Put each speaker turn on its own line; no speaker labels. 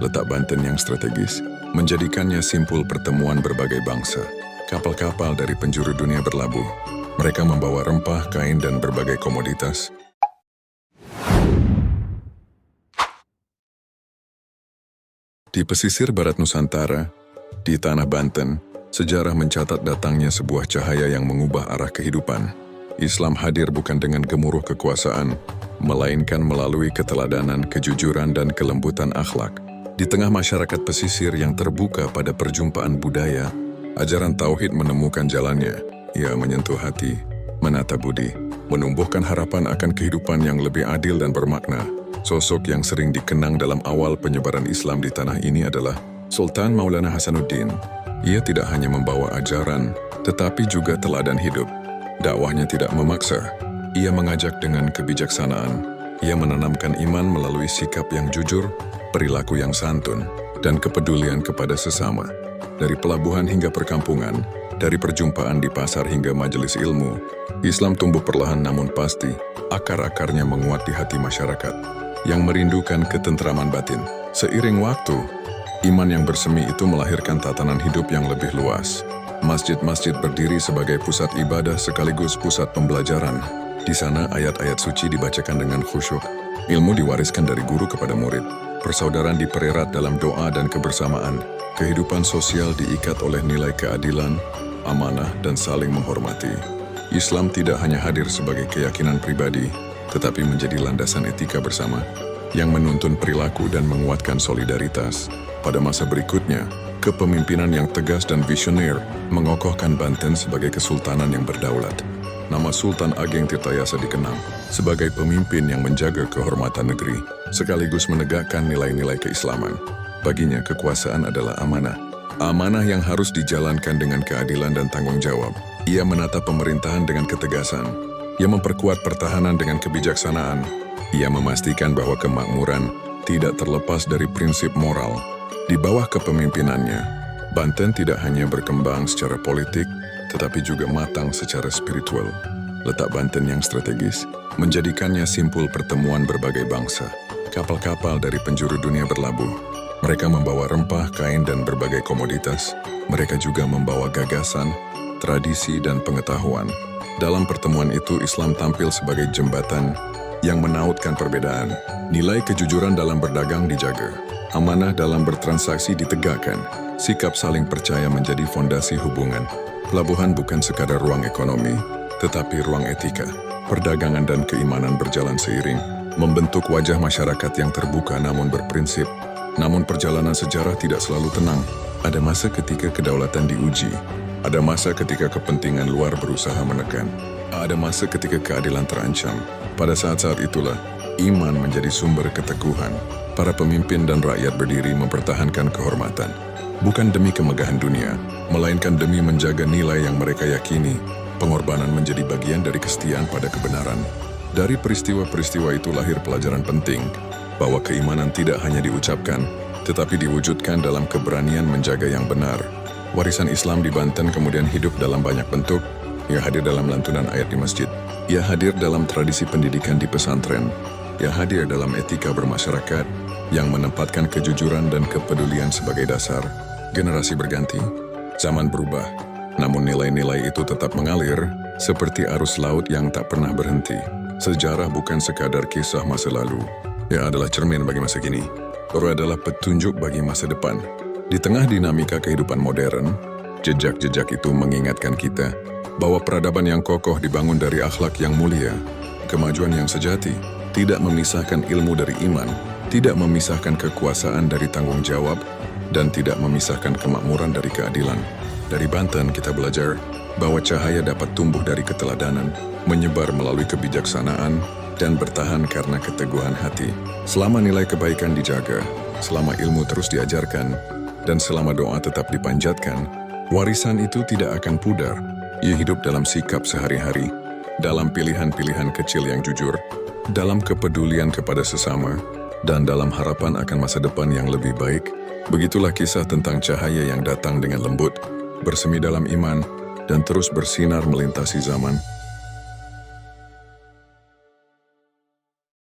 Letak Banten yang strategis menjadikannya simpul pertemuan berbagai bangsa. Kapal-kapal dari penjuru dunia berlabuh. Mereka membawa rempah, kain, dan berbagai komoditas. Di pesisir barat Nusantara, di tanah Banten, sejarah mencatat datangnya sebuah cahaya yang mengubah arah kehidupan. Islam hadir bukan dengan gemuruh kekuasaan, melainkan melalui keteladanan, kejujuran, dan kelembutan akhlak. Di tengah masyarakat pesisir yang terbuka pada perjumpaan budaya, ajaran tauhid menemukan jalannya. Ia menyentuh hati, menata budi, menumbuhkan harapan akan kehidupan yang lebih adil dan bermakna. Sosok yang sering dikenang dalam awal penyebaran Islam di tanah ini adalah Sultan Maulana Hasanuddin. Ia tidak hanya membawa ajaran, tetapi juga teladan hidup. Dakwahnya tidak memaksa. Ia mengajak dengan kebijaksanaan. Ia menanamkan iman melalui sikap yang jujur, perilaku yang santun, dan kepedulian kepada sesama. Dari pelabuhan hingga perkampungan, dari perjumpaan di pasar hingga majelis ilmu, Islam tumbuh perlahan namun pasti. Akar-akarnya menguat di hati masyarakat yang merindukan ketentraman batin. Seiring waktu, iman yang bersemi itu melahirkan tatanan hidup yang lebih luas. Masjid-masjid berdiri sebagai pusat ibadah sekaligus pusat pembelajaran. Di sana ayat-ayat suci dibacakan dengan khusyuk. Ilmu diwariskan dari guru kepada murid. Persaudaraan dipererat dalam doa dan kebersamaan. Kehidupan sosial diikat oleh nilai keadilan, amanah, dan saling menghormati. Islam tidak hanya hadir sebagai keyakinan pribadi, tetapi menjadi landasan etika bersama yang menuntun perilaku dan menguatkan solidaritas. Pada masa berikutnya, kepemimpinan yang tegas dan visioner mengokohkan Banten sebagai kesultanan yang berdaulat. Nama Sultan Ageng Tirtayasa dikenang sebagai pemimpin yang menjaga kehormatan negeri, sekaligus menegakkan nilai-nilai keislaman. Baginya, kekuasaan adalah amanah. Amanah yang harus dijalankan dengan keadilan dan tanggung jawab. Ia menata pemerintahan dengan ketegasan. Ia memperkuat pertahanan dengan kebijaksanaan. Ia memastikan bahwa kemakmuran tidak terlepas dari prinsip moral. Di bawah kepemimpinannya, Banten tidak hanya berkembang secara politik, tetapi juga matang secara spiritual. Letak Banten yang strategis menjadikannya simpul pertemuan berbagai bangsa. Kapal-kapal dari penjuru dunia berlabuh. Mereka membawa rempah, kain, dan berbagai komoditas. Mereka juga membawa gagasan, tradisi, dan pengetahuan. Dalam pertemuan itu, Islam tampil sebagai jembatan yang menautkan perbedaan. Nilai kejujuran dalam berdagang dijaga. Amanah dalam bertransaksi ditegakkan. Sikap saling percaya menjadi fondasi hubungan. Pelabuhan bukan sekadar ruang ekonomi, tetapi ruang etika. Perdagangan dan keimanan berjalan seiring, membentuk wajah masyarakat yang terbuka namun berprinsip. Namun perjalanan sejarah tidak selalu tenang. Ada masa ketika kedaulatan diuji. Ada masa ketika kepentingan luar berusaha menekan. Ada masa ketika keadilan terancam. Pada saat-saat itulah, iman menjadi sumber keteguhan. Para pemimpin dan rakyat berdiri mempertahankan kehormatan. Bukan demi kemegahan dunia, melainkan demi menjaga nilai yang mereka yakini. Pengorbanan menjadi bagian dari kesetiaan pada kebenaran. Dari peristiwa-peristiwa itu lahir pelajaran penting, bahwa keimanan tidak hanya diucapkan, tetapi diwujudkan dalam keberanian menjaga yang benar. Warisan Islam di Banten kemudian hidup dalam banyak bentuk. Ia hadir dalam lantunan ayat di masjid. Ia hadir dalam tradisi pendidikan di pesantren. Ia hadir dalam etika bermasyarakat yang menempatkan kejujuran dan kepedulian sebagai dasar. Generasi berganti, zaman berubah, namun nilai-nilai itu tetap mengalir seperti arus laut yang tak pernah berhenti. Sejarah bukan sekadar kisah masa lalu. Ia adalah cermin bagi masa kini. Ia adalah petunjuk bagi masa depan. Di tengah dinamika kehidupan modern, jejak-jejak itu mengingatkan kita bahwa peradaban yang kokoh dibangun dari akhlak yang mulia. Kemajuan yang sejati tidak memisahkan ilmu dari iman, tidak memisahkan kekuasaan dari tanggung jawab, dan tidak memisahkan kemakmuran dari keadilan. Dari Banten kita belajar bahwa cahaya dapat tumbuh dari keteladanan, menyebar melalui kebijaksanaan, dan bertahan karena keteguhan hati. Selama nilai kebaikan dijaga, selama ilmu terus diajarkan, dan selama doa tetap dipanjatkan, warisan itu tidak akan pudar. Ia hidup dalam sikap sehari-hari, dalam pilihan-pilihan kecil yang jujur, dalam kepedulian kepada sesama, dan dalam harapan akan masa depan yang lebih baik. Begitulah kisah tentang cahaya yang datang dengan lembut, bersemi dalam iman, dan terus bersinar melintasi zaman.